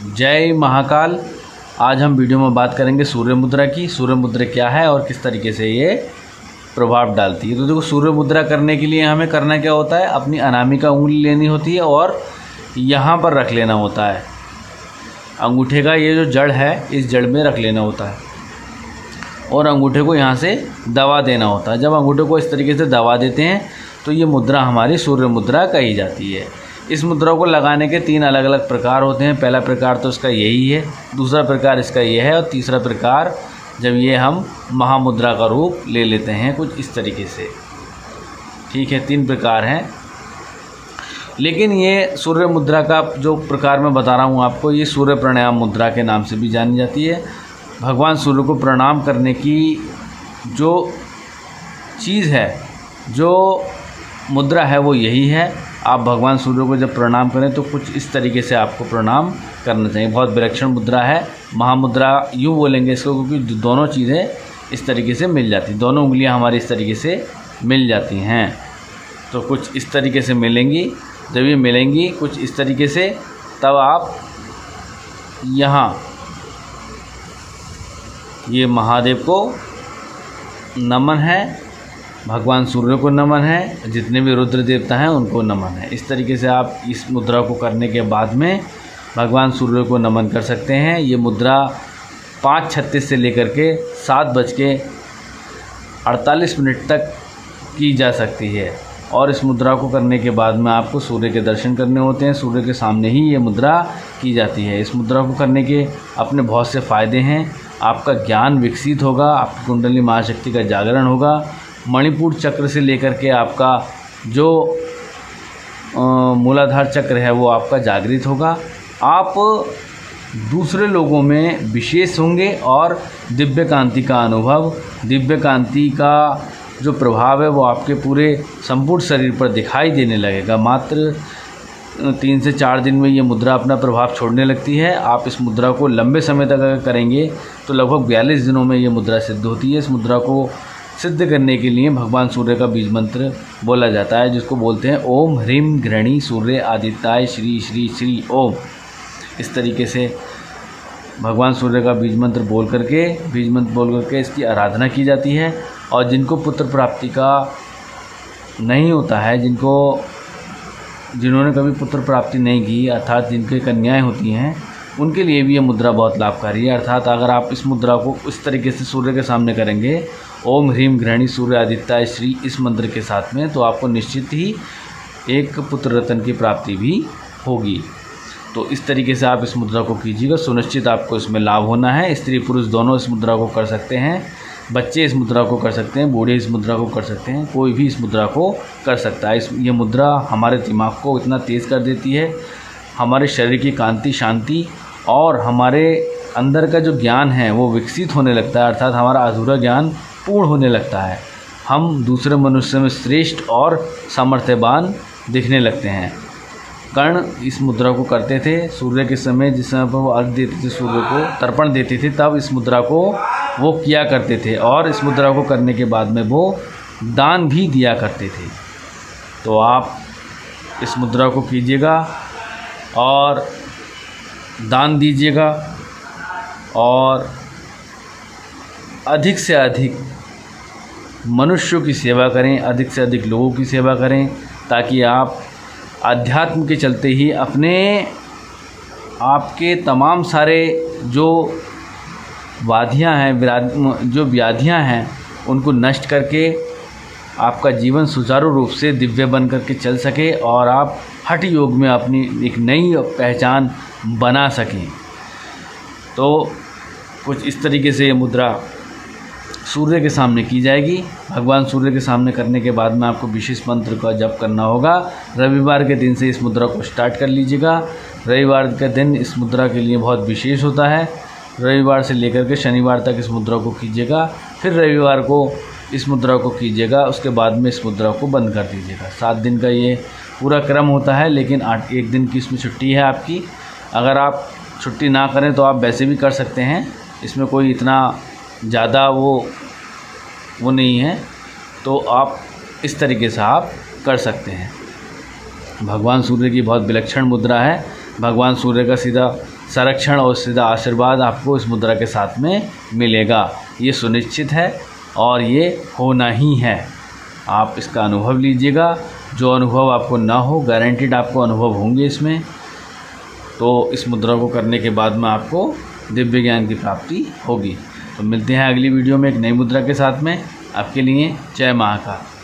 जय महाकाल। आज हम वीडियो में बात करेंगे सूर्य मुद्रा की। सूर्य मुद्रा क्या है और किस तरीके से ये प्रभाव डालती है। तो देखो, सूर्य मुद्रा करने के लिए हमें करना क्या होता है, अपनी अनामिका उंगली लेनी होती है और यहाँ पर रख लेना होता है। अंगूठे का ये जो जड़ है, इस जड़ में रख लेना होता है और अंगूठे को यहाँ से दबा देना होता है। जब अंगूठे को इस तरीके से दबा देते हैं तो ये मुद्रा हमारी सूर्य मुद्रा कही जाती है। इस मुद्रा को लगाने के 3 अलग अलग प्रकार होते हैं। पहला प्रकार तो इसका यही है, दूसरा प्रकार इसका ये है और तीसरा प्रकार जब ये हम महामुद्रा का रूप ले लेते हैं कुछ इस तरीके से। ठीक है, 3 प्रकार हैं। लेकिन ये सूर्य मुद्रा का जो प्रकार मैं बता रहा हूँ आपको, ये सूर्य प्राणायाम मुद्रा के नाम से भी जानी जाती है। भगवान सूर्य को प्रणाम करने की जो चीज़ है, जो मुद्रा है, वो यही है। आप भगवान सूर्य को जब प्रणाम करें तो कुछ इस तरीके से आपको प्रणाम करना चाहिए। बहुत विलक्षण मुद्रा है। महामुद्रा यूँ बोलेंगे इसको, क्योंकि दोनों चीज़ें इस तरीके से मिल जाती, दोनों उंगलियां हमारी इस तरीके से मिल जाती हैं। तो कुछ इस तरीके से मिलेंगी। जब ये मिलेंगी कुछ इस तरीके से, तब आप यहाँ ये महादेव को नमन है, भगवान सूर्य को नमन है, जितने भी रुद्र देवता हैं उनको नमन है। इस तरीके से आप इस मुद्रा को करने के बाद में भगवान सूर्य को नमन कर सकते हैं। ये मुद्रा 5:36 से लेकर के 7:48 तक की जा सकती है। और इस मुद्रा को करने के बाद में आपको सूर्य के दर्शन करने होते हैं। सूर्य के सामने ही ये मुद्रा की जाती है। इस मुद्रा को करने के अपने बहुत से फ़ायदे हैं। आपका ज्ञान विकसित होगा, आपकी कुंडली महाशक्ति का जागरण होगा, मणिपुर चक्र से लेकर के आपका जो मूलाधार चक्र है वो आपका जागृत होगा। आप दूसरे लोगों में विशेष होंगे और दिव्य कांति का अनुभव, दिव्य कांति का जो प्रभाव है वो आपके पूरे संपूर्ण शरीर पर दिखाई देने लगेगा। मात्र 3 से 4 दिन में ये मुद्रा अपना प्रभाव छोड़ने लगती है। आप इस मुद्रा को लंबे समय तक अगर करेंगे तो लगभग 42 दिनों में ये मुद्रा सिद्ध होती है। इस मुद्रा को सिद्ध करने के लिए भगवान सूर्य का बीज मंत्र बोला जाता है, जिसको बोलते हैं ओम ह्रीम घृणी सूर्य आदित्याय श्री श्री श्री ओम। इस तरीके से भगवान सूर्य का बीज मंत्र बोल करके इसकी आराधना की जाती है। और जिनको पुत्र प्राप्ति का नहीं होता है, जिन्होंने कभी पुत्र प्राप्ति नहीं की, अर्थात जिनके कन्याएं होती हैं, उनके लिए भी ये मुद्रा बहुत लाभकारी है। अर्थात अगर आप इस मुद्रा को इस तरीके से सूर्य के सामने करेंगे, ओम ह्रीम घृणी सूर्य आदित्याय श्री, इस मंत्र के साथ में, तो आपको निश्चित ही एक पुत्र रत्न की प्राप्ति भी होगी। तो इस तरीके से आप इस मुद्रा को कीजिएगा, सुनिश्चित आपको इसमें लाभ होना है। स्त्री पुरुष दोनों इस मुद्रा को कर सकते हैं। बच्चे इस मुद्रा को कर सकते हैं, बूढ़े इस मुद्रा को कर सकते हैं, कोई भी इस मुद्रा को कर सकता है। ये मुद्रा हमारे दिमाग को इतना तेज़ कर देती है, हमारे शरीर की कांति, शांति और हमारे अंदर का जो ज्ञान है वो विकसित होने लगता है। अर्थात हमारा अधूरा ज्ञान पूर्ण होने लगता है। हम दूसरे मनुष्य में श्रेष्ठ और सामर्थ्यवान दिखने लगते हैं। कर्ण इस मुद्रा को करते थे सूर्य के समय, जिस समय पर वो अर्घ देते थे, सूर्य को तर्पण देते थे, तब इस मुद्रा को वो किया करते थे। और इस मुद्रा को करने के बाद में वो दान भी दिया करते थे। तो आप इस मुद्रा को कीजिएगा और दान दीजिएगा और अधिक से अधिक मनुष्यों की सेवा करें, अधिक से अधिक लोगों की सेवा करें, ताकि आप अध्यात्म के चलते ही आपके तमाम सारे जो व्याधियां हैं उनको नष्ट करके आपका जीवन सुचारू रूप से दिव्य बन करके चल सके और आप हठ योग में अपनी एक नई पहचान बना सकें। तो कुछ इस तरीके से ये मुद्रा सूर्य के सामने की जाएगी। भगवान सूर्य के सामने करने के बाद में आपको विशेष मंत्र का जप करना होगा। रविवार के दिन से इस मुद्रा को स्टार्ट कर लीजिएगा। रविवार का दिन इस मुद्रा के लिए बहुत विशेष होता है। रविवार से लेकर के शनिवार तक इस मुद्रा को कीजिएगा, फिर रविवार को इस मुद्रा को कीजिएगा, उसके बाद में इस मुद्रा को बंद कर दीजिएगा। 7 दिन का ये पूरा क्रम होता है, लेकिन 1 दिन की इसमें छुट्टी है आपकी। अगर आप छुट्टी ना करें तो आप वैसे भी कर सकते हैं, इसमें कोई इतना ज़्यादा वो नहीं है। तो आप इस तरीके से आप कर सकते हैं। भगवान सूर्य की बहुत विलक्षण मुद्रा है। भगवान सूर्य का सीधा संरक्षण और सीधा आशीर्वाद आपको इस मुद्रा के साथ में मिलेगा। ये सुनिश्चित है और ये होना ही है। आप इसका अनुभव लीजिएगा। जो अनुभव आपको ना हो, गारंटीड आपको अनुभव होंगे इसमें। तो इस मुद्रा को करने के बाद में आपको दिव्य ज्ञान की प्राप्ति होगी। तो मिलते हैं अगली वीडियो में एक नई मुद्रा के साथ में। आपके लिए जय महाकाल।